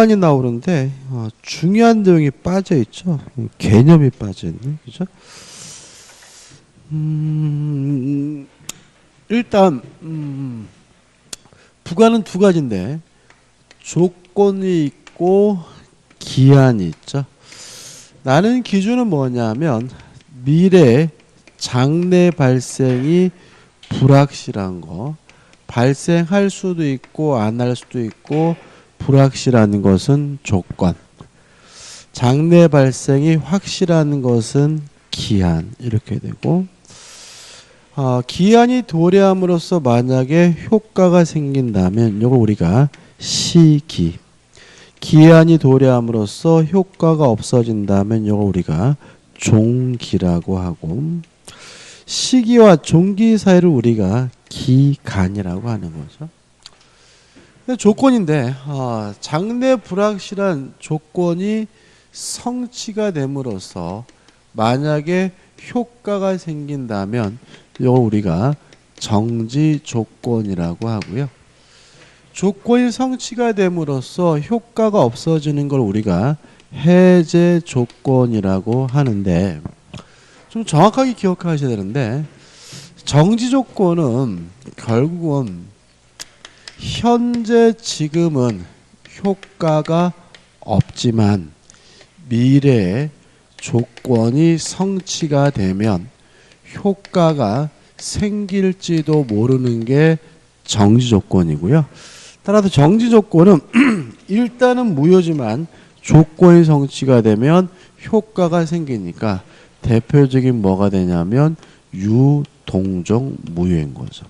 기한이 나오는데 중요한 내용이 빠져 있죠. 개념이 빠져 있네, 그죠? 일단 부가는 두 가지인데 조건이 있고 기한이 있죠. 나는 기준은 뭐냐면 미래 장래 발생이 불확실한 거, 발생할 수도 있고 안 할 수도 있고 불확실한 것은 조건, 장래 발생이 확실한 것은 기한, 이렇게 되고 기한이 도래함으로써 만약에 효과가 생긴다면 이걸 우리가 시기, 기한이 도래함으로써 효과가 없어진다면 이걸 우리가 종기라고 하고, 시기와 종기 사이를 우리가 기간이라고 하는 거죠. 조건인데 장래 불확실한 조건이 성취가 됨으로써 만약에 효과가 생긴다면 이걸 우리가 정지 조건이라고 하고요. 조건이 성취가 됨으로써 효과가 없어지는 걸 우리가 해제 조건이라고 하는데, 좀 정확하게 기억하셔야 되는데, 정지 조건은 결국은 현재 지금은 효과가 없지만 미래에 조건이 성취가 되면 효과가 생길지도 모르는 게 정지 조건이고요. 따라서 정지 조건은 일단은 무효지만 조건이 성취가 되면 효과가 생기니까 대표적인 뭐가 되냐면 유동적 무효인 거죠.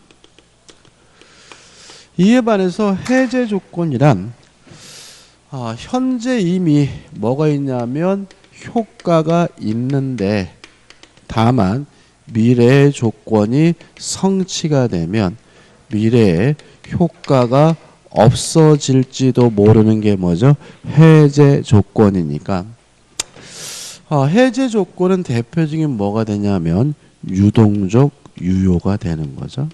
이에 반해서 해제 조건이란 현재 이미 뭐가 있냐면 효과가 있는데 다만 미래의 조건이 성취가 되면 미래에 효과가 없어질지도 모르는 게 뭐죠? 해제 조건이니까 해제 조건은 대표적인 뭐가 되냐면 유동적 유효가 되는 거죠.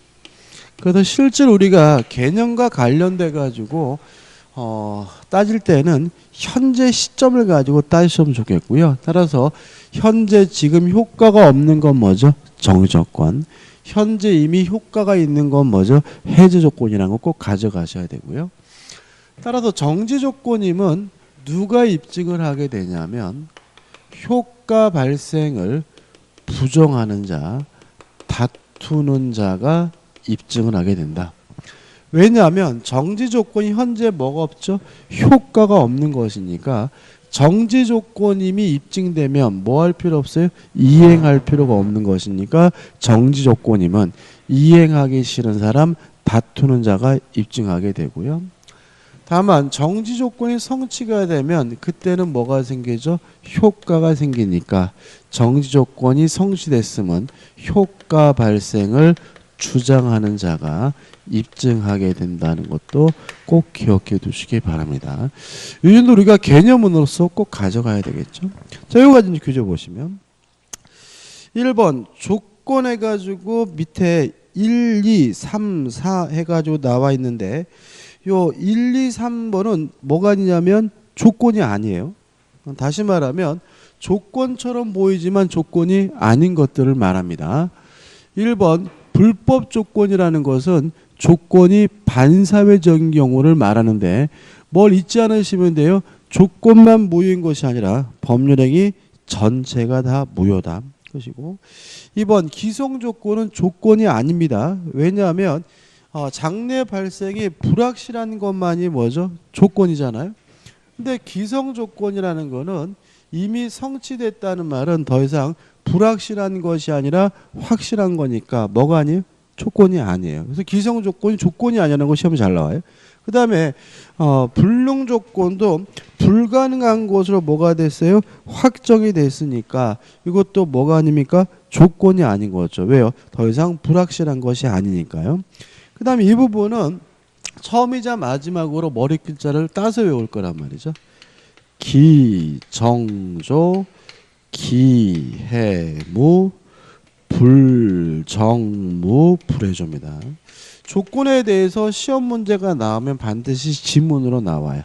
그래서 실제로 우리가 개념과 관련돼 가지고 따질 때는 현재 시점을 가지고 따지시면 좋겠고요. 따라서 현재 지금 효과가 없는 건 뭐죠? 정지 조건. 현재 이미 효과가 있는 건 뭐죠? 해제 조건이라는 거 꼭 가져가셔야 되고요. 따라서 정지 조건임은 누가 입증을 하게 되냐면 효과 발생을 부정하는 자, 다투는 자가 입증을 하게 된다. 왜냐하면 정지 조건이 현재 뭐가 없죠? 효과가 없는 것이니까 정지 조건임이 입증되면 뭐 할 필요 없어요? 이행할 필요가 없는 것이니까 정지 조건임은 이행하기 싫은 사람, 다투는 자가 입증하게 되고요. 다만 정지 조건이 성취가 되면 그때는 뭐가 생기죠? 효과가 생기니까 정지 조건이 성취됐으면 효과 발생을 주장하는 자가 입증하게 된다는 것도 꼭 기억해 두시기 바랍니다. 이 정도 우리가 개념으로서 꼭 가져가야 되겠죠. 자, 요 가지 규제 보시면 1번 조건 해가지고 밑에 1, 2, 3, 4 해가지고 나와 있는데 요 1, 2, 3번은 뭐가 아니냐면 조건이 아니에요. 다시 말하면 조건처럼 보이지만 조건이 아닌 것들을 말합니다. 1번 불법 조건이라는 것은 조건이 반사회적인 경우를 말하는데 뭘 잊지 않으시면 돼요. 조건만 무효인 것이 아니라 법률행위 전체가 다 무효다. 것이고 2번 기성 조건은 조건이 아닙니다. 왜냐하면 장래 발생이 불확실한 것만이 뭐죠? 조건이잖아요. 근데 기성 조건이라는 거는 이미 성취됐다는 말은 더 이상 불확실한 것이 아니라 확실한 거니까 뭐가 아니에요? 조건이 아니에요. 그래서 기성 조건이 조건이 아니라는 거 시험에 잘 나와요. 그 다음에 불능 조건도 불가능한 것으로 뭐가 됐어요? 확정이 됐으니까 이것도 뭐가 아닙니까? 조건이 아닌 거죠. 왜요? 더 이상 불확실한 것이 아니니까요. 그 다음에 이 부분은 처음이자 마지막으로 머리 글자를 따서 외울 거란 말이죠. 기정조, 기해무, 불정무, 불해조입니다. 조건에 대해서 시험 문제가 나오면 반드시 지문으로 나와요.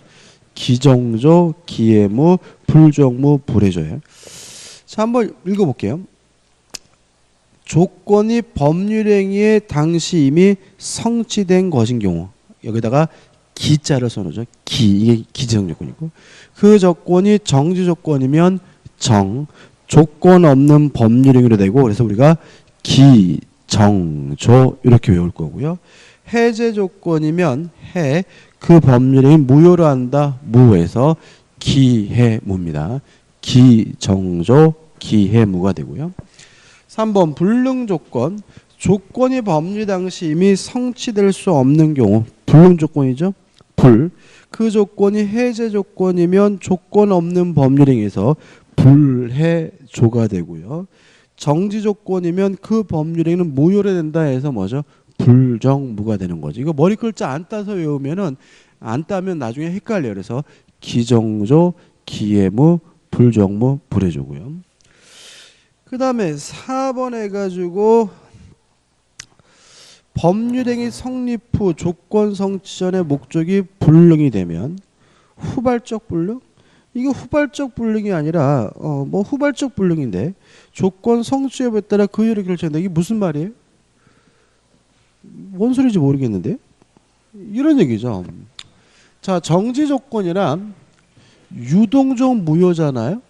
기정조, 기해무, 불정무, 불해조예요. 자, 한번 읽어볼게요. 조건이 법률행위에 당시 이미 성취된 것인 경우, 여기다가 기자를 써놓죠. 이게 기정 조건이고, 그 조건이 정지 조건이면 조건 없는 법률행위로 되고, 그래서 우리가 기정조 이렇게 외울 거고요. 해제 조건이면 그 법률행위 무효로 한다. 무에서 기해무입니다. 기정조, 기해무가 되고요. 3번 불능 조건. 조건이 법률 당시 이미 성취될 수 없는 경우, 불능 조건이죠. 그 조건이 해제 조건이면 조건 없는 법률행위에서 불해조가 되고요. 정지 조건이면 그 법률행위는 무효로 된다 해서 뭐죠? 불정무가 되는 거죠. 이거 머리 글자 안 따서 외우면은, 안 따면 나중에 헷갈려요. 그래서 기정조, 기해무, 불정무, 불해조고요. 그 다음에 4번 해가지고 법률행위 성립 후 조건 성취 전에 목적이 불능이 되면 후발적 불능? 이거 후발적 불능이 아니라 뭐 후발적 불능인데 조건 성취 여부에 따라 그 효력이 결정된다. 이게 무슨 말이에요? 뭔 소리인지 모르겠는데 이런 얘기죠. 자, 정지 조건이란 유동적 무효잖아요.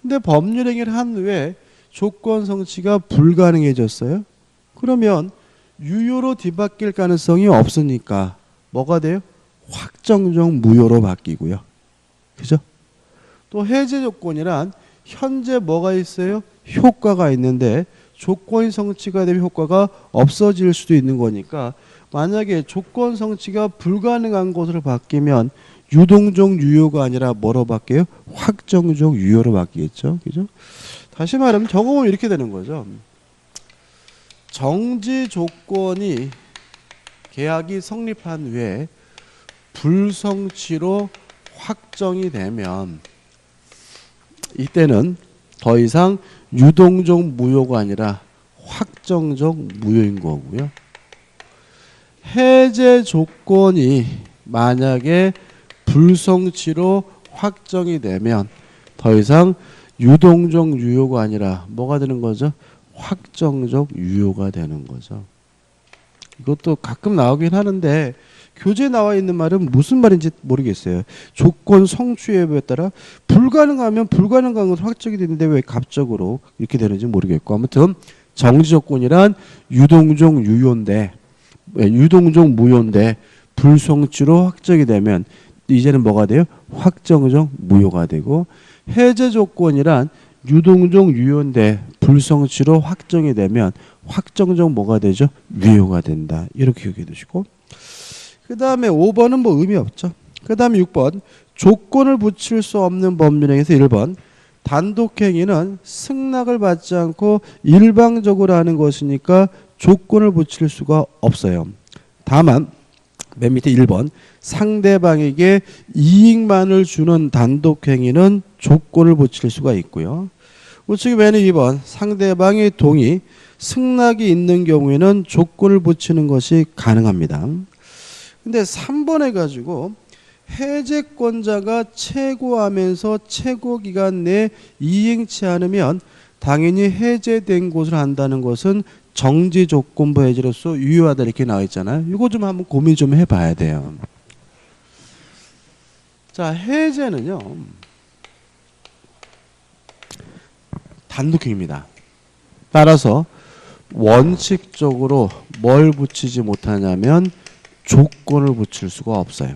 근데 법률행위를 한 후에 조건 성취가 불가능해졌어요. 그러면 유효로 뒤바뀔 가능성이 없으니까 뭐가 돼요? 확정적 무효로 바뀌고요. 그죠? 또 해제 조건이란 현재 뭐가 있어요? 효과가 있는데 조건이 성취가 되면 효과가 없어질 수도 있는 거니까 만약에 조건 성취가 불가능한 것으로 바뀌면 유동적 유효가 아니라 뭐로 바뀌어요? 확정적 유효로 바뀌겠죠. 그죠? 다시 말하면 적어보면 이렇게 되는 거죠. 정지 조건이 계약이 성립한 후에 불성취로 확정이 되면 이때는 더 이상 유동적 무효가 아니라 확정적 무효인 거고요. 해제 조건이 만약에 불성취로 확정이 되면 더 이상 유동적 유효가 아니라 뭐가 되는 거죠? 확정적 유효가 되는 거죠. 이것도 가끔 나오긴 하는데 교재에 나와 있는 말은 무슨 말인지 모르겠어요. 조건 성취 여부에 따라 불가능하면 불가능한 것으로 확정이 되는데 왜 갑적으로 이렇게 되는지 모르겠고, 아무튼 정지 조건이란 유동적 유효인데 유동적 무효인데 불성취로 확정이 되면 이제는 뭐가 돼요? 확정적 무효가 되고, 해제 조건이란 유동적 유효인데 불성취로 확정이 되면 확정적 뭐가 되죠? 유효가 된다. 이렇게 기억해 두시고, 그 다음에 5번은 뭐 의미 없죠. 그 다음에 6번 조건을 붙일 수 없는 법률행위에서 1번 단독행위는 승낙을 받지 않고 일방적으로 하는 것이니까 조건을 붙일 수가 없어요. 다만 맨 밑에 1번 상대방에게 이익만을 주는 단독행위는 조건을 붙일 수가 있고요. 우측에 맨 2번 상대방의 동의, 승낙이 있는 경우에는 조건을 붙이는 것이 가능합니다. 근데 3번 해가지고 해제권자가 최고하면서 최고기간 내에 이행치 않으면 당연히 해제된 것으로 한다는 것은 정지조건부 해제로서 유효하다 이렇게 나와 있잖아요. 이거 좀 한번 고민 좀 해봐야 돼요. 자, 해제는요 단독행위입니다. 따라서 원칙적으로 뭘 붙이지 못하냐면 조건을 붙일 수가 없어요.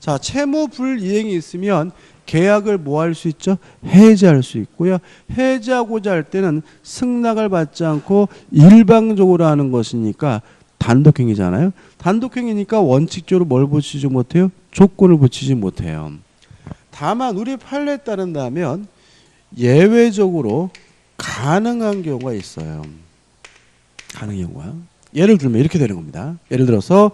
자, 채무 불이행이 있으면 계약을 뭐 할 수 있죠? 해제할 수 있고요. 해제하고자 할 때는 승낙을 받지 않고 일방적으로 하는 것이니까 단독행위잖아요. 단독행위니까 원칙적으로 뭘 붙이지 못해요? 조건을 붙이지 못해요. 다만 우리 판례에 따른다면 예외적으로 가능한 경우가 있어요. 가능한 경우가. 예를 들면 이렇게 되는 겁니다. 예를 들어서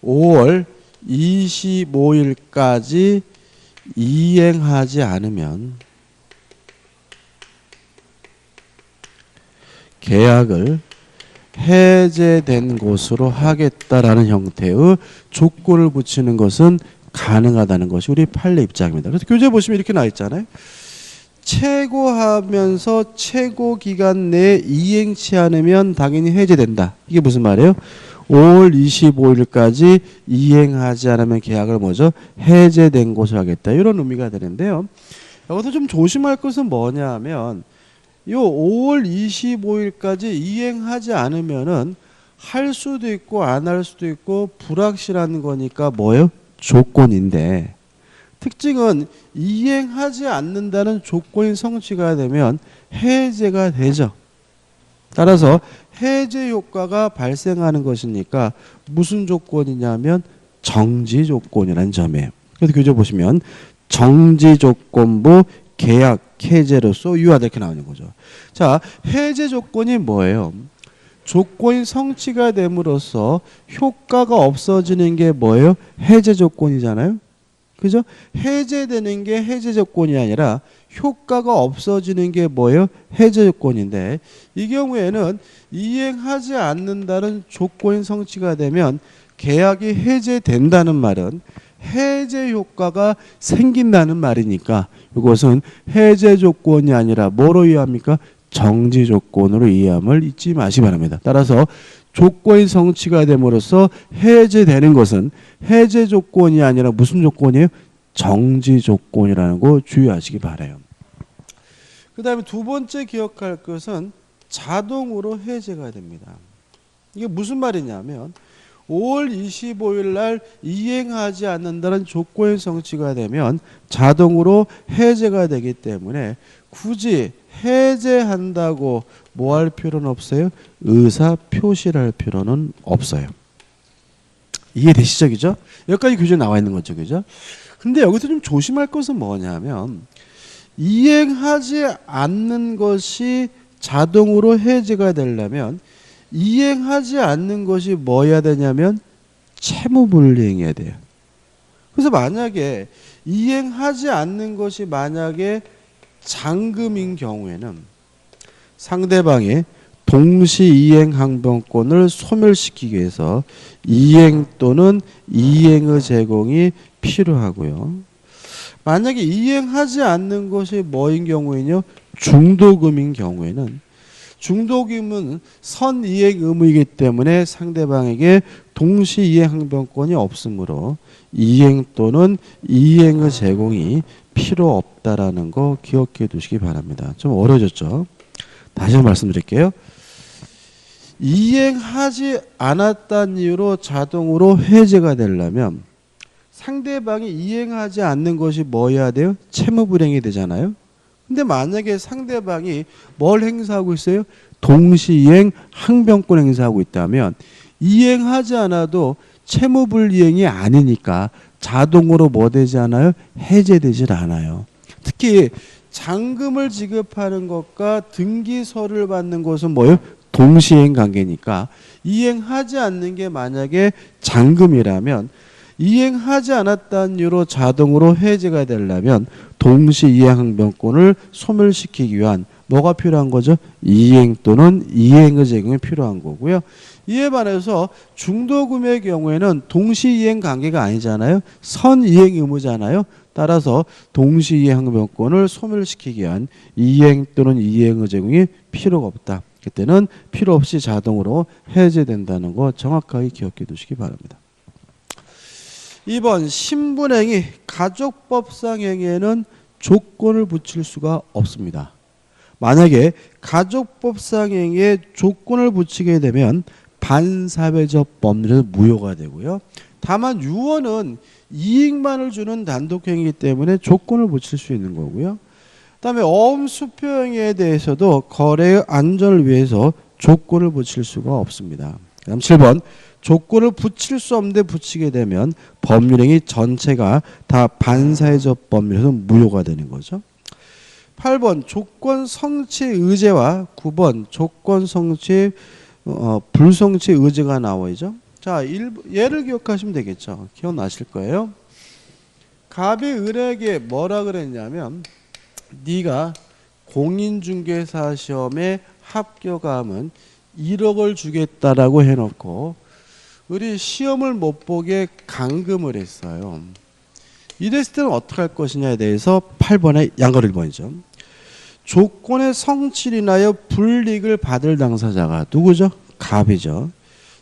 5월 25일까지 이행하지 않으면 계약을 해제된 것으로 하겠다라는 형태의 조건을 붙이는 것은 가능하다는 것이 우리 판례 입장입니다. 그래서 교재 보시면 이렇게 나와 있잖아요. 최고하면서 최고 기간 내에 이행치 않으면 당연히 해제된다. 이게 무슨 말이에요? 5월 25일까지 이행하지 않으면 계약을 뭐죠? 해제된 것으로 하겠다. 이런 의미가 되는데요. 여기서 좀 조심할 것은 뭐냐 하면 요 5월 25일까지 이행하지 않으면은 할 수도 있고 안 할 수도 있고 불확실한 거니까 뭐예요? 조건인데 특징은 이행하지 않는다는 조건이 성취가 되면 해제가 되죠. 따라서 해제 효과가 발생하는 것이니까 무슨 조건이냐면 정지 조건이라는 점이에요. 그래서 교재 보시면 정지 조건부 계약 해제로서 유효하다 이렇게 나오는 거죠. 자, 해제 조건이 뭐예요? 조건이 성취가 됨으로써 효과가 없어지는 게 뭐예요? 해제 조건이잖아요. 그죠? 해제되는 게 해제 조건이 아니라 효과가 없어지는 게 뭐예요? 해제 조건인데 이 경우에는 이행하지 않는다는 조건이 성취가 되면 계약이 해제된다는 말은 해제 효과가 생긴다는 말이니까 이것은 해제 조건이 아니라 뭐로 이해합니까? 정지 조건으로 이해함을 잊지 마시기 바랍니다. 따라서 조건이 성취가 됨으로써 해제되는 것은 해제 조건이 아니라 무슨 조건이에요? 정지 조건이라는 거 주의하시기 바라요. 그 다음에 두 번째 기억할 것은 자동으로 해제가 됩니다. 이게 무슨 말이냐면 5월 25일 날 이행하지 않는다는 조건이 성취가 되면 자동으로 해제가 되기 때문에 굳이 해제한다고 뭐 할 필요는 없어요? 의사 표시를 할 필요는 없어요. 이해되시죠? 그죠? 여기까지 교재에 나와 있는 거죠. 그죠? 근데 여기서 좀 조심할 것은 뭐냐면 이행하지 않는 것이 자동으로 해제가 되려면 이행하지 않는 것이 뭐 해야 되냐면 채무불이행해야 돼요. 그래서 만약에 이행하지 않는 것이 만약에 잔금인 경우에는 상대방이 동시 이행 항변권을 소멸시키기 위해서 이행 또는 이행의 제공이 필요하고요. 만약에 이행하지 않는 것이 뭐인 경우에는요. 중도금인 경우에는 중도금은 선이행 의무이기 때문에 상대방에게 동시 이행 항변권이 없으므로 이행 또는 이행의 제공이 필요 없다라는 거 기억해 두시기 바랍니다. 좀 어려워졌죠? 다시 한번 말씀드릴게요. 이행하지 않았다는 이유로 자동으로 해제가 되려면 상대방이 이행하지 않는 것이 뭐 해야 돼요? 채무불이행이 되잖아요. 근데 만약에 상대방이 뭘 행사하고 있어요? 동시이행 항변권 행사하고 있다면 이행하지 않아도 채무불이행이 아니니까 자동으로 뭐 되지 않아요? 해제되질 않아요. 특히 잔금을 지급하는 것과 등기서를 받는 것은 뭐예요? 동시이행 관계니까 이행하지 않는 게 만약에 잔금이라면 이행하지 않았다는 이유로 자동으로 해제가 되려면 동시 이행 항변권을 소멸시키기 위한 뭐가 필요한 거죠? 이행 또는 이행의 제공이 필요한 거고요. 이에 반해서 중도금의 경우에는 동시 이행 관계가 아니잖아요. 선이행 의무잖아요. 따라서 동시 이행 항변권을 소멸시키기 위한 이행 또는 이행의 제공이 필요가 없다. 그때는 필요 없이 자동으로 해제된다는 거 정확하게 기억해 두시기 바랍니다. 2번 신분행위 가족법상 행위에는 조건을 붙일 수가 없습니다. 만약에 가족법상 행위에 조건을 붙이게 되면 반사회적 법률에서 무효가 되고요. 다만 유언은 이익만을 주는 단독행위이기 때문에 조건을 붙일 수 있는 거고요. 그다음에 어음수표행위에 대해서도 거래의 안전을 위해서 조건을 붙일 수가 없습니다. 그다음 7번 조건을 붙일 수 없는데 붙이게 되면 법률행위 전체가 다 반사회적 법률에서 무효가 되는 거죠. 8번 조건 성취 의제와 9번 조건 성취 불성취 의제가 나와있죠. 자, 예를 기억하시면 되겠죠. 기억나실 거예요. 갑이 을에게 뭐라 그랬냐면 네가 공인중개사 시험에 합격하면 1억을 주겠다라고 해놓고 을이 시험을 못 보게 감금을 했어요. 이랬을 때는 어떻게 할 것이냐에 대해서 8번의 양거 1번이죠. 조건의 성취를 인하여 불이익을 받을 당사자가 누구죠? 갑이죠.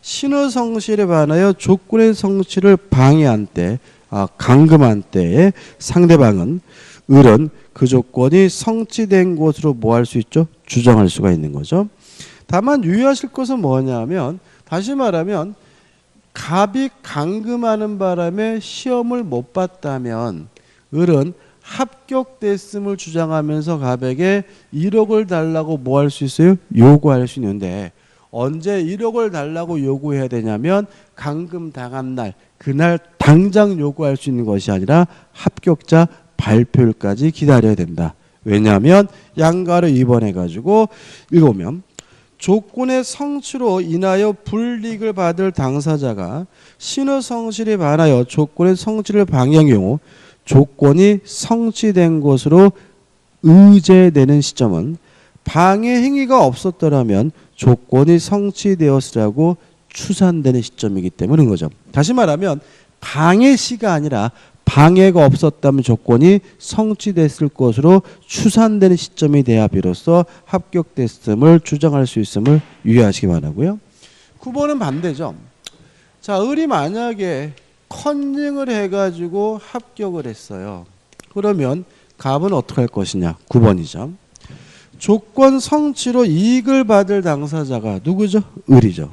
신호 성실에 반하여 조건의 성취를 방해한 때, 강금한 때에 상대방은 을은 그 조건이 성취된 것으로 뭐 할 수 있죠? 주장할 수가 있는 거죠. 다만 유의하실 것은 뭐냐면, 다시 말하면 갑이 강금하는 바람에 시험을 못 봤다면 을은 합격됐음을 주장하면서 갑에게 1억을 달라고 뭐 할 수 있어요? 요구할 수 있는데, 언제 1억을 달라고 요구해야 되냐면 강금 당한 날, 그날 당장 요구할 수 있는 것이 아니라 합격자 발표일까지 기다려야 된다. 왜냐하면 양가를 2번 해가지고 읽으면 조건의 성취로 인하여 불이익을 받을 당사자가 신의 성실에 반하여 조건의 성취를 방해한 경우 조건이 성취된 것으로 의제되는 시점은 방해 행위가 없었더라면 조건이 성취되었으라고 추산되는 시점이기 때문인 거죠. 다시 말하면 방해시가 아니라 방해가 없었다면 조건이 성취됐을 것으로 추산되는 시점이 돼야 비로소 합격됐음을 주장할 수 있음을 유의하시기 바라고요. 9번은 반대죠. 자, 을이 만약에 컨닝을 해가지고 합격을 했어요. 그러면 갑은 어떻게 할 것이냐? 9번이죠. 조건 성취로 이익을 받을 당사자가 누구죠? 을이죠.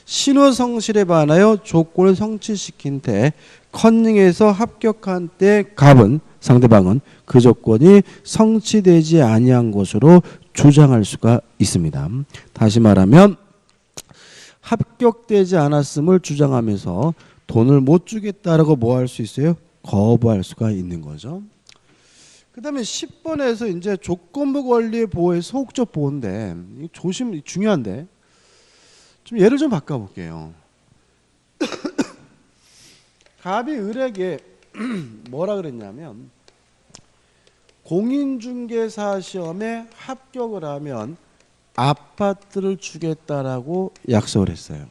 신호 성실에 반하여 조건을 성취시킨 때 컨닝에서 합격한 때 갑은, 상대방은 그 조건이 성취되지 아니한 것으로 주장할 수가 있습니다. 다시 말하면 합격되지 않았음을 주장하면서 돈을 못 주겠다라고 뭐 할 수 있어요? 거부할 수가 있는 거죠. 그 다음에 10번에서 이제 조건부 권리의 보호의 소극적 보호인데, 중요한데, 좀 예를 좀 바꿔볼게요. 갑이 을에게 뭐라 그랬냐면, 공인중개사 시험에 합격을 하면 아파트를 주겠다라고 약속을 했어요.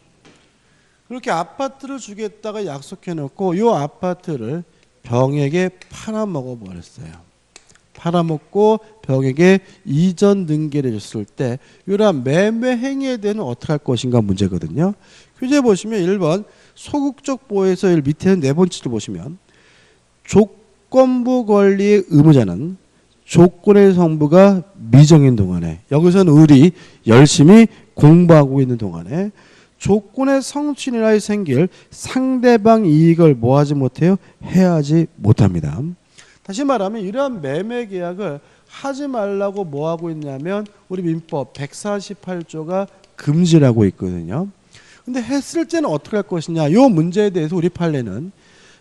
그렇게 아파트를 주겠다가 약속해놓고 이 아파트를 병에게 팔아먹어 버렸어요. 팔아먹고 병에게 이전 등기를 줬을 때 이러한 매매 행위에 대해서는 어떻게 할 것인가 문제거든요. 교재 보시면 1번 소극적 보호에서 밑에는 네 번째를 보시면 조건부 권리의 의무자는 조건의 성부가 미정인 동안에, 여기서는 을이 열심히 공부하고 있는 동안에 조건의 성취인하여 생길 상대방 이익을 뭐 하지 못해요? 해하지 못합니다. 다시 말하면 이러한 매매 계약을 하지 말라고 뭐 하고 있냐면 우리 민법 148조가 금지라고 있거든요. 근데 했을 때는 어떻게 할 것이냐? 이 문제에 대해서 우리 판례는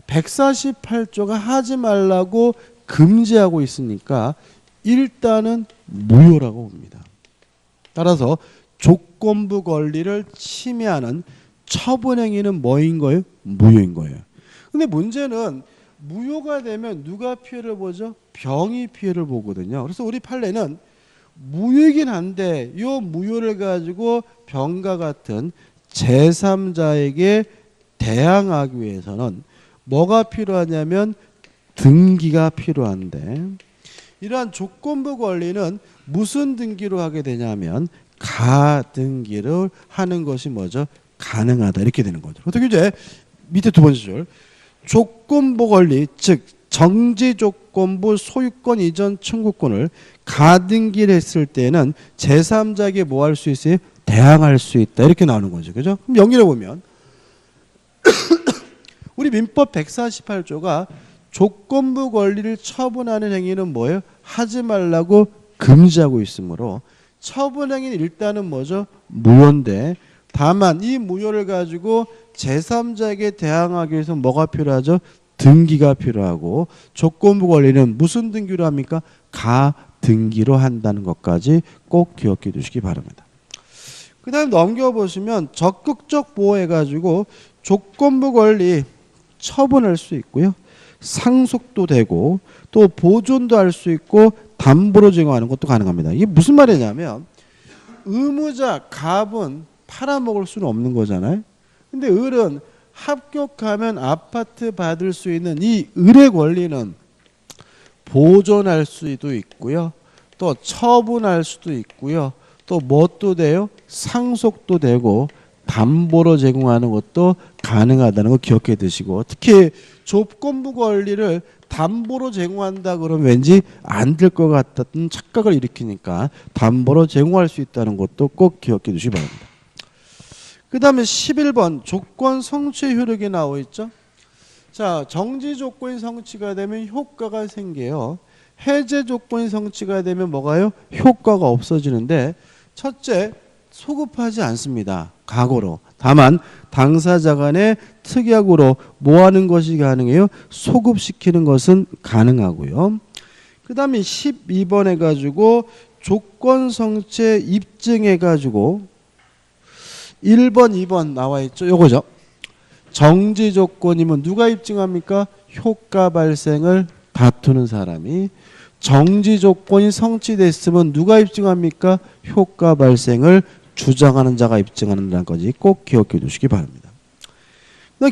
148조가 하지 말라고 금지하고 있으니까 일단은 무효라고 봅니다. 따라서 조건부 권리를 침해하는 처분행위는 뭐인 거예요? 무효인 거예요. 근데 문제는 무효가 되면 누가 피해를 보죠? 병이 피해를 보거든요. 그래서 우리 판례는 무효이긴 한데 이 무효를 가지고 병과 같은 제3자에게 대항하기 위해서는 뭐가 필요하냐면 등기가 필요한데, 이러한 조건부 권리는 무슨 등기로 하게 되냐면 가등기를 하는 것이 뭐죠? 가능하다, 이렇게 되는 거죠. 어떻게 이제 밑에 두 번째 줄 조건부 권리, 즉 정지조건부 소유권 이전 청구권을 가등기를 했을 때는 제3자에게 뭐 할 수 있어요? 대항할 수 있다, 이렇게 나오는 거죠. 그죠? 그럼 연결해 보면 우리 민법 148조가 조건부 권리를 처분하는 행위는 뭐예요? 하지 말라고 금지하고 있으므로 처분행위는 일단은 뭐죠? 무효인데, 다만 이 무효를 가지고 제3자에게 대항하기 위해서 뭐가 필요하죠? 등기가 필요하고, 조건부 권리는 무슨 등기로 합니까? 가등기로 한다는 것까지 꼭 기억해 두시기 바랍니다. 그 다음 넘겨보시면 적극적 보호해가지고 조건부 권리 처분할 수 있고요, 상속도 되고 또 보존도 할 수 있고 담보로 증여하는 것도 가능합니다. 이게 무슨 말이냐면 의무자 갑은 팔아먹을 수는 없는 거잖아요. 근데 을은 합격하면 아파트 받을 수 있는 이 을의 권리는 보존할 수도 있고요. 또 처분할 수도 있고요. 또 뭣도 돼요? 상속도 되고 담보로 제공하는 것도 가능하다는 거 기억해 두시고, 특히 조건부 권리를 담보로 제공한다 그러면 왠지 안 될 것 같다는 착각을 일으키니까 담보로 제공할 수 있다는 것도 꼭 기억해 두시기 바랍니다. 그 다음에 11번 조건 성취 효력이 나와 있죠. 자, 정지 조건이 성취가 되면 효과가 생겨요. 해제 조건이 성취가 되면 뭐가요? 효과가 없어지는데, 첫째, 소급하지 않습니다. 각오로. 다만 당사자 간의 특약으로 뭐 하는 것이 가능해요? 소급시키는 것은 가능하고요. 그 다음에 12번 해가지고 조건 성취 입증해가지고 1번, 2번 나와 있죠. 요거죠. 정지 조건이면 누가 입증합니까? 효과 발생을 다투는 사람이. 정지 조건이 성취됐으면 누가 입증합니까? 효과 발생을 주장하는 자가 입증하는다는 것이 꼭 기억해 두시기 바랍니다.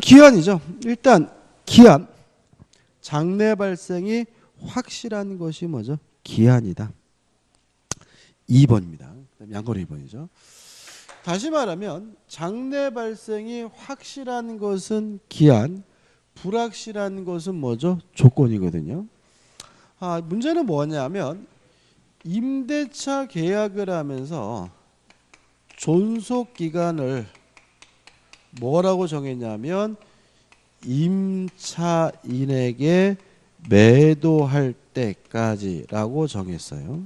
기한이죠. 일단 기한. 장래 발생이 확실한 것이 뭐죠? 기한이다. 2번입니다. 양거리 2번이죠. 다시 말하면 장래 발생이 확실한 것은 기한, 불확실한 것은 뭐죠? 조건이거든요. 문제는 뭐냐면 임대차 계약을 하면서 존속 기간을 뭐라고 정했냐면 임차인에게 매도할 때까지라고 정했어요.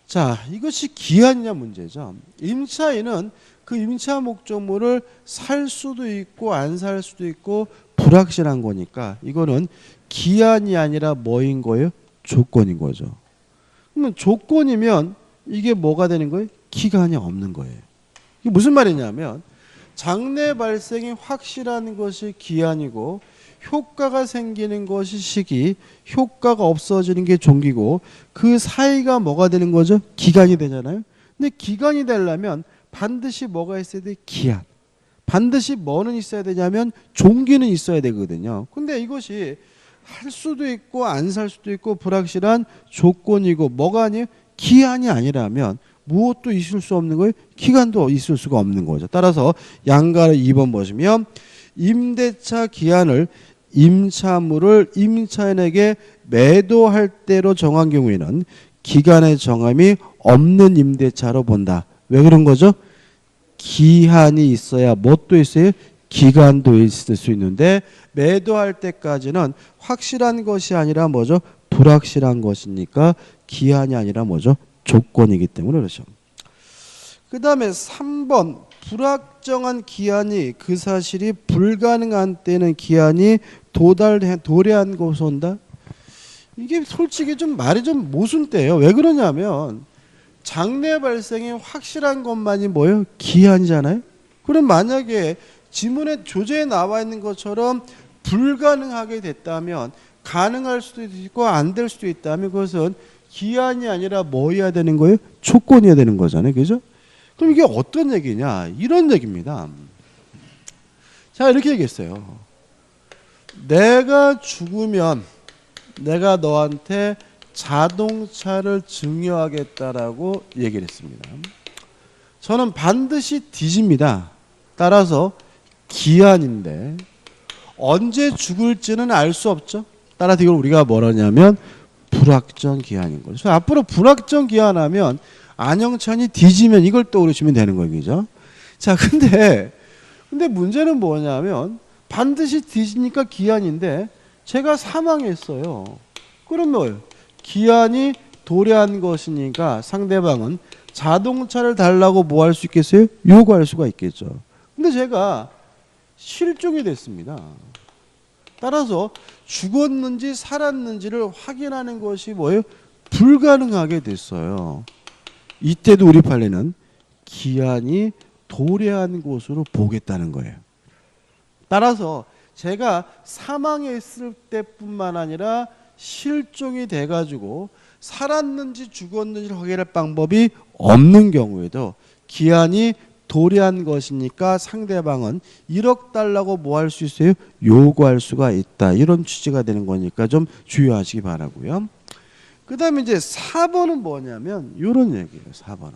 자, 이것이 기한이냐 문제죠. 임차인은 그 임차 목적물을 살 수도 있고 안 살 수도 있고 불확실한 거니까 이거는 기한이 아니라 뭐인 거예요? 조건인 거죠. 그러면 조건이면 이게 뭐가 되는 거예요? 기간이 없는 거예요. 이게 무슨 말이냐면 장래 발생이 확실한 것이 기한이고 효과가 생기는 것이 시기, 효과가 없어지는 게 종기고 그 사이가 뭐가 되는 거죠? 기간이 되잖아요. 근데 기간이 되려면 반드시 뭐가 있어야 돼? 기한. 반드시 뭐는 있어야 되냐면 종기는 있어야 되거든요. 근데 이것이 할 수도 있고 안 살 수도 있고 불확실한 조건이고 뭐가 아니에요? 기한이 아니라면 무엇도 있을 수 없는 거예요? 기간도 있을 수가 없는 거죠. 따라서 양가를 2번 보시면 임대차 기한을 임차물을 임차인에게 매도할 때로 정한 경우에는 기간의 정함이 없는 임대차로 본다. 왜 그런 거죠? 기한이 있어야 뭣도 있어요? 기간도 있을 수 있는데 매도할 때까지는 확실한 것이 아니라 뭐죠? 불확실한 것이니까 기한이 아니라 뭐죠? 조건이기 때문에 그렇죠. 그 다음에 3번 불확정한 기한이 그 사실이 불가능한 때는 기한이 도래한 곳에 온다. 이게 솔직히 좀 말이 좀 모순돼요. 왜 그러냐면 장래 발생이 확실한 것만이 뭐예요? 기한이잖아요. 그럼 만약에 지문의 조제에 나와 있는 것처럼 불가능하게 됐다면 가능할 수도 있고 안 될 수도 있다면 그것은 기한이 아니라 뭐여야 되는 거예요? 조건이어야 되는 거잖아요. 그죠? 그럼 이게 어떤 얘기냐? 이런 얘기입니다. 자, 이렇게 얘기했어요. 내가 죽으면 내가 너한테 자동차를 증여하겠다라고 얘기를 했습니다. 저는 반드시 뒤집니다. 따라서 기한인데 언제 죽을지는 알 수 없죠. 따라서 이걸 우리가 뭐라냐면 불확정 기한인 거죠. 그래서 앞으로 불확정 기한하면 안영찬이 뒤지면 이걸 떠오르시면 되는 거죠. 자, 근데 문제는 뭐냐면 반드시 뒤지니까 기한인데 제가 사망했어요. 그럼 뭐예요? 기한이 도래한 것이니까 상대방은 자동차를 달라고 뭐 할 수 있겠어요? 요구할 수가 있겠죠. 근데 제가 실종이 됐습니다. 따라서 죽었는지 살았는지를 확인하는 것이 뭐예요? 불가능하게 됐어요. 이때도 우리 판례는 기한이 도래한 곳으로 보겠다는 거예요. 따라서 제가 사망했을 때뿐만 아니라 실종이 돼가지고 살았는지 죽었는지를 확인할 방법이 없는 경우에도 기한이 도래한 것이니까 상대방은 1억 달라고 뭐 할 수 있어요? 요구할 수가 있다. 이런 취지가 되는 거니까 좀 주의하시기 바라고요. 그 다음에 이제 4번은 뭐냐면 이런 얘기예요. 4번은.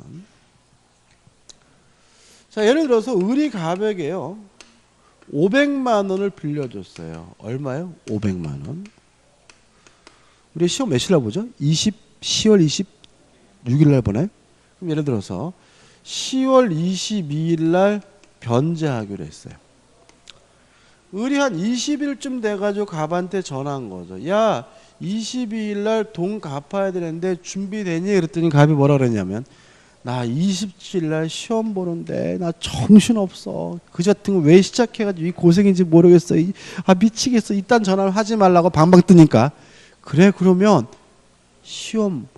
자, 예를 들어서 을이 갑에게요 500만 원을 빌려줬어요. 얼마요? 500만 원. 우리 시험 며칠 날 보죠? 10월 26일 날 보나요? 그럼 예를 들어서 10월 22일 날 변제하기로 했어요. 을이 한 20일쯤 돼가지고 갑한테 전화한 거죠. 야, 22일 날 돈 갚아야 되는데 준비되니? 그랬더니 갑이 뭐라 그랬냐면 나 27일 날 시험 보는데 나 정신없어. 그 같은 거 왜 시작해가지고 이 고생인지 모르겠어. 아 미치겠어. 이딴 전화를 하지 말라고 방방 뜨니까 그래 그러면 시험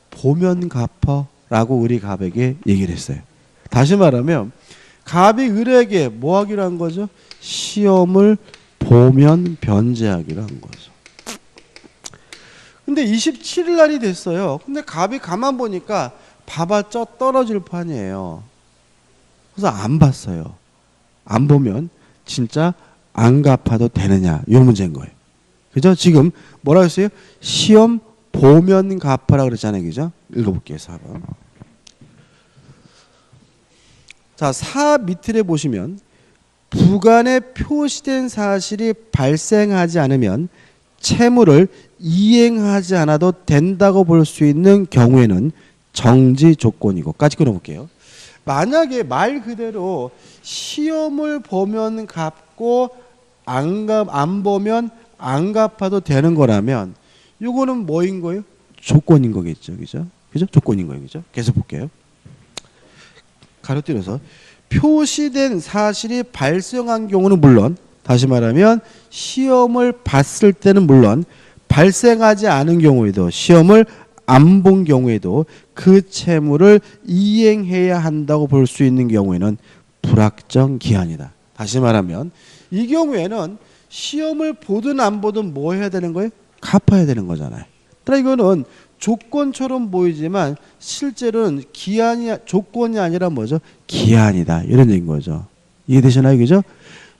보면 갚어 라고 을이 갑에게 얘기를 했어요. 다시 말하면 갑이 을에게 뭐 하기로 한 거죠? 시험을 보면 변제하기로 한 거죠. 근데 27일 날이 됐어요. 근데 갑이 가만 보니까 봐봤자 떨어질 판이에요. 그래서 안 봤어요. 안 보면 진짜 안 갚아도 되느냐 이 문제인 거예요. 그죠? 지금 뭐라고 했어요? 시험 보면 갚아라 그랬잖아요. 그죠? 읽어볼게요. 4번. 자, 4 밑에 보시면 부간에 표시된 사실이 발생하지 않으면 채무를 이행하지 않아도 된다고 볼 수 있는 경우에는 정지 조건이고 까지 끊어볼게요. 만약에 말 그대로 시험을 보면 갚고 안 보면 안 갚아도 되는 거라면 이거는 뭐인 거예요? 조건인 거겠죠. 그죠? 그죠? 조건인 거예요. 그죠? 계속 볼게요. 가로띠려서 표시된 사실이 발생한 경우는 물론 다시 말하면 시험을 봤을 때는 물론 발생하지 않은 경우에도 시험을 안 본 경우에도 그 채무를 이행해야 한다고 볼 수 있는 경우에는 불확정 기한이다. 다시 말하면 이 경우에는 시험을 보든 안 보든 뭐 해야 되는 거예요? 갚아야 되는 거잖아요. 그러니까 이거는 조건처럼 보이지만 실제로는 조건이 아니라 뭐죠? 기한이다. 이런 얘기인 거죠. 이해되시나요? 그죠?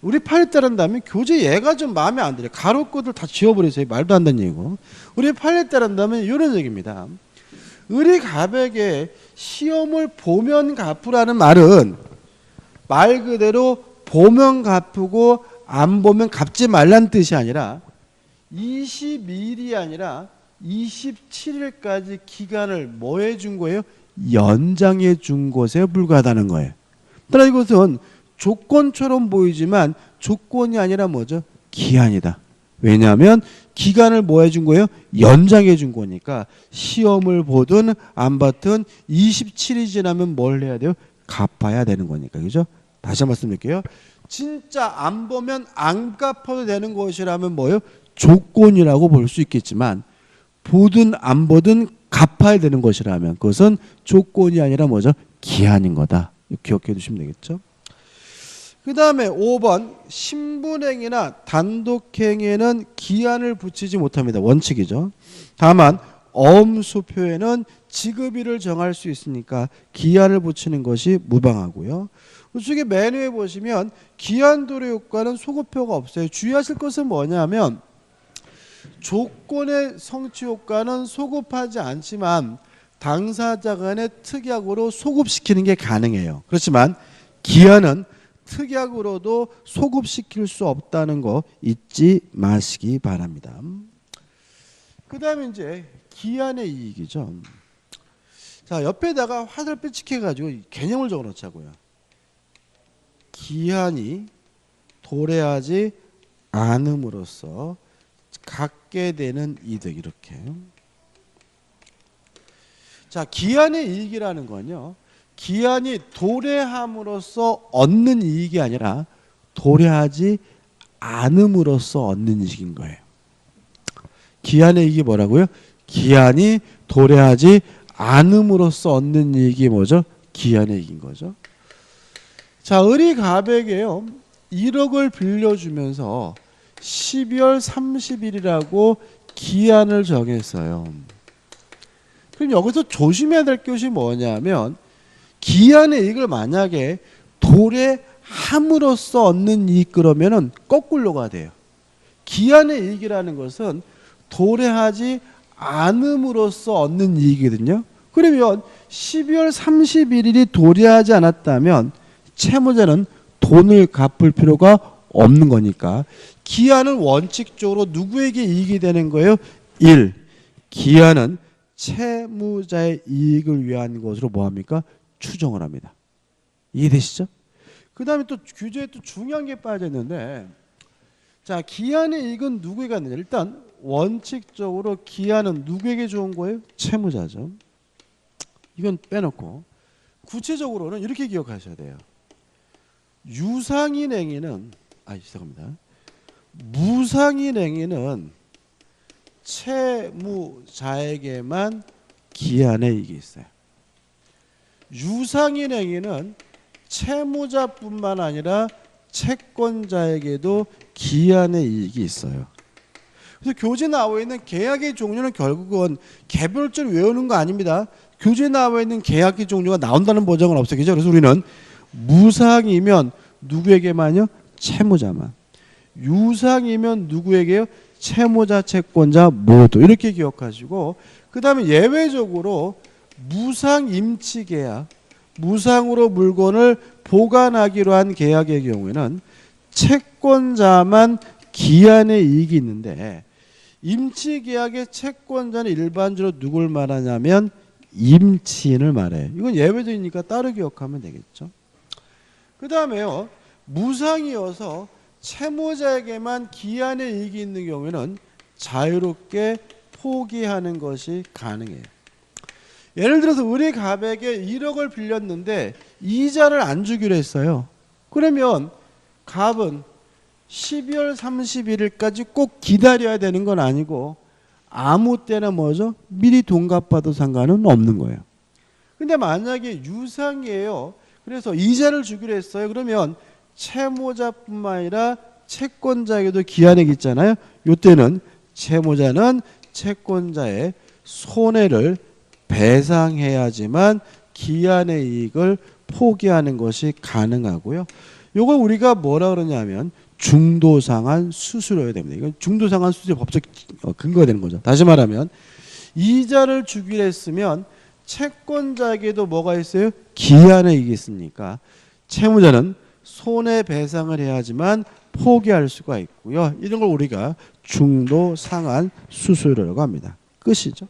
우리 판에 따른다면 교재 얘가 좀 마음에 안 들어요. 가로 것들 다 지워버리세요. 말도 안 되는 얘기고. 우리 판에 따른다면 이런 얘기입니다. 을이 갑에게 시험을 보면 갚으라는 말은 말 그대로 보면 갚고 안 보면 갚지 말란 뜻이 아니라 22일이 아니라 27일까지 기간을 뭐 해준 거예요? 연장해 준 것에 불과하다는 거예요. 따라 이것은 조건처럼 보이지만 조건이 아니라 뭐죠? 기한이다. 왜냐하면 기간을 뭐 해준 거예요? 연장해 준 거니까 시험을 보든 안 봤든 27일이 지나면 뭘 해야 돼요? 갚아야 되는 거니까. 그죠? 다시 한번 말씀드릴게요. 진짜 안 보면 안 갚아도 되는 것이라면 뭐예요? 조건이라고 볼 수 있겠지만 보든 안 보든 갚아야 되는 것이라면 그것은 조건이 아니라 뭐죠? 기한인 거다. 기억해 두시면 되겠죠? 그 다음에 5번 신분행위나 단독행위에는 기한을 붙이지 못합니다. 원칙이죠. 다만 어음수표에는 지급일을 정할 수 있으니까 기한을 붙이는 것이 무방하고요. 우측에 맨 위에 보시면 기한 도래 효과는 소급표가 없어요. 주의하실 것은 뭐냐면 조건의 성취 효과는 소급하지 않지만 당사자 간의 특약으로 소급시키는 게 가능해요. 그렇지만 기한은 특약으로도 소급시킬 수 없다는 거 잊지 마시기 바랍니다. 그 다음에 이제 기한의 이익이죠. 자, 옆에다가 화살표 찍혀가지고 개념을 적어 놓자고요. 기한이 도래하지 않음으로써 갖게 되는 이득 이렇게. 자, 기한의 이익이라는 건요. 기한이 도래함으로써 얻는 이익이 아니라 도래하지 않음으로써 얻는 이익인 거예요. 기한의 이익이 뭐라고요? 기한이 도래하지 않음으로써 얻는 이익이 뭐죠? 기한의 이익인 거죠. 자, 을이 갑에게요 1억을 빌려주면서 12월 30일이라고 기한을 정했어요. 그럼 여기서 조심해야 될 것이 뭐냐면 기한의 이익을 만약에 도래함으로써 얻는 이익 그러면은 거꾸로가 돼요. 기한의 이익이라는 것은 도래하지 않음으로써 얻는 이익이거든요. 그러면 12월 31일이 도래하지 않았다면 채무자는 돈을 갚을 필요가 없는 거니까 기한은 원칙적으로 누구에게 이익이 되는 거예요? 1. 기한은 채무자의 이익을 위한 것으로 뭐합니까? 추정을 합니다. 이해되시죠? 그 다음에 또 규제에 또 중요한 게 빠졌는데, 자, 기한의 이익은 누구에게 갖느냐? 일단 원칙적으로 기한은 누구에게 좋은 거예요? 채무자죠. 이건 빼놓고 구체적으로는 이렇게 기억하셔야 돼요. 유상인 행위는 죄송합니다. 무상인 행위는 채무자에게만 기한의 이익이 있어요. 유상인 행위는 채무자뿐만 아니라 채권자에게도 기한의 이익이 있어요. 그래서 교재에 나와 있는 계약의 종류는 결국은 개별적으로 외우는 거 아닙니다. 교재에 나와 있는 계약의 종류가 나온다는 보장은 없어요. 그래서 우리는 무상이면 누구에게만요? 채무자만. 유상이면 누구에게요? 채무자, 채권자 모두. 이렇게 기억하시고, 그 다음에 예외적으로 무상 임치 계약, 무상으로 물건을 보관하기로 한 계약의 경우에는 채권자만 기한의 이익이 있는데, 임치 계약의 채권자는 일반적으로 누굴 말하냐면 임치인을 말해요. 이건 예외적이니까 따로 기억하면 되겠죠. 그 다음에요, 무상이어서 채무자에게만 기한의 이익이 있는 경우에는 자유롭게 포기하는 것이 가능해요. 예를 들어서 우리 갑에게 1억을 빌렸는데 이자를 안 주기로 했어요. 그러면 갑은 12월 31일까지 꼭 기다려야 되는 건 아니고 아무 때나 뭐죠? 미리 돈 갚아도 상관은 없는 거예요. 근데 만약에 유상이에요. 그래서 이자를 주기로 했어요. 그러면 채무자뿐만 아니라 채권자에게도 기한액이 있잖아요. 이때는 채무자는 채권자의 손해를 배상해야지만 기한의 이익을 포기하는 것이 가능하고요. 이걸 우리가 뭐라 그러냐면 중도상환 수수료가 됩니다. 이건 중도상환 수수료 법적 근거가 되는 거죠. 다시 말하면 이자를 주기로 했으면 채권자에게도 뭐가 있어요? 기한의 이익이 있으니까 채무자는 손해배상을 해야지만 포기할 수가 있고요. 이런 걸 우리가 중도상환 수수료라고 합니다. 끝이죠.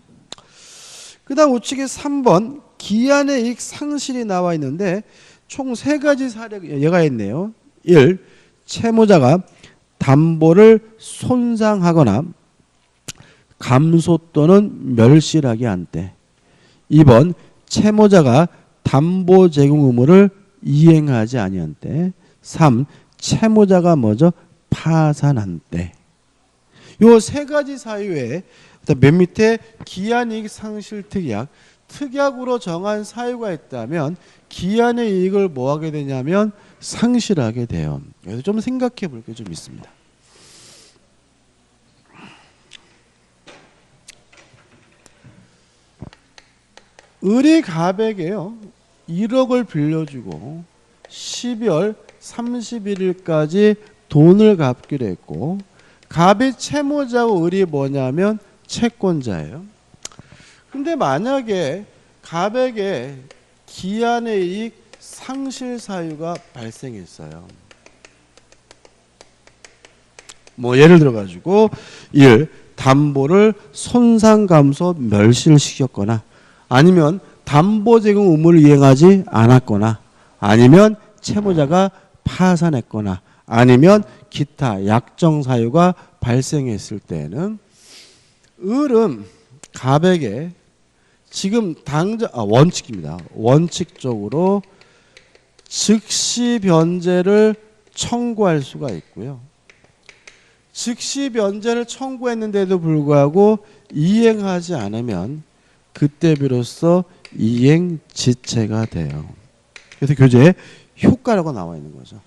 그 다음 우측에 3번 기한의 이익 상실이 나와 있는데 총 3가지 사례가 있네요. 1. 채무자가 담보를 손상하거나 감소 또는 멸실하게 한 때. 2번 채무자가 담보 제공 의무를 이행하지 아니한 때. 3. 채무자가 뭐죠? 파산한 때. 요 3가지 사유에 맨 밑에 기한이익 상실 특약, 특약으로 정한 사유가 있다면 기한의 이익을 뭐 하게 되냐면 상실하게 돼요. 그래서 좀 생각해 볼 게 좀 있습니다. 을이 갑에게요 1억을 빌려주고 12월 31일까지 돈을 갚기로 했고, 갑이 채무자고 을이 뭐냐면 채권자예요. 근데 만약에 갑에게 기한의 이익 상실 사유가 발생했어요. 뭐 예를 들어 가지고 1. 담보를 손상 감소 멸실시켰거나, 아니면 담보 제공 의무를 이행하지 않았거나, 아니면 채무자가 파산했거나, 아니면 기타 약정 사유가 발생했을 때는 을은 갑에게 지금 당장 원칙입니다. 원칙적으로 즉시 변제를 청구할 수가 있고요. 즉시 변제를 청구했는데도 불구하고 이행하지 않으면 그때 비로소 이행 지체가 돼요. 그래서 교재에 효과라고 나와 있는 거죠.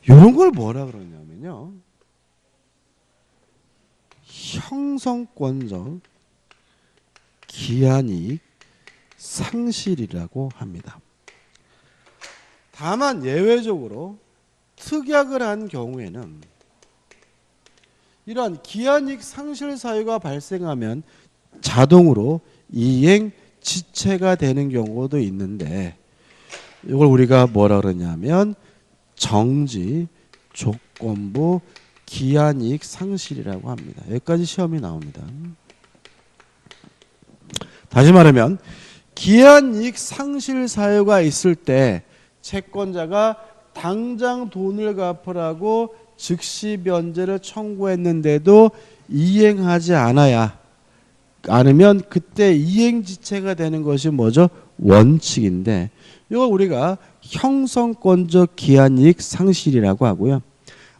이런 걸 뭐라 그러냐면요, 형성권적 기한이익 상실이라고 합니다. 다만 예외적으로 특약을 한 경우에는 이러한 기한이익 상실 사유가 발생하면 자동으로 이행 지체가 되는 경우도 있는데 이걸 우리가 뭐라 그러냐면 정지 조건부 기한이익 상실이라고 합니다. 여기까지 시험이 나옵니다. 다시 말하면 기한이익 상실 사유가 있을 때 채권자가 당장 돈을 갚으라고 즉시 변제를 청구했는데도 이행하지 않으면 그때 이행지체가 되는 것이 뭐죠? 원칙인데 이걸 우리가 형성권적 기한이익 상실이라고 하고요.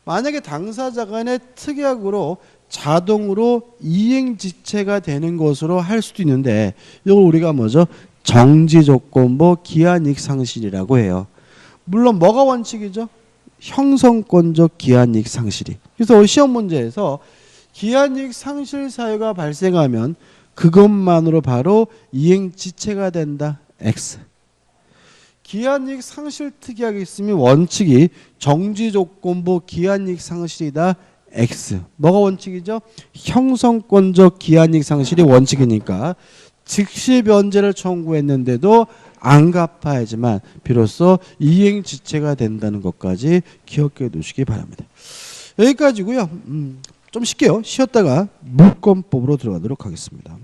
만약에 당사자 간의 특약으로 자동으로 이행지체가 되는 것으로 할 수도 있는데 이걸 우리가 뭐죠? 정지조건부 기한이익 상실이라고 해요. 물론 뭐가 원칙이죠? 형성권적 기한이익 상실이. 그래서 시험 문제에서 기한이익 상실 사유가 발생하면 그것만으로 바로 이행지체가 된다. X. 기한이익 상실 특약이 있으면 원칙이 정지조건부 기한이익 상실이다. X. 뭐가 원칙이죠? 형성권적 기한이익 상실이 원칙이니까 즉시 변제를 청구했는데도 안 갚아야지만 비로소 이행지체가 된다는 것까지 기억해 두시기 바랍니다. 여기까지고요. 좀 쉽게요. 쉬었다가 물권법으로 들어가도록 하겠습니다.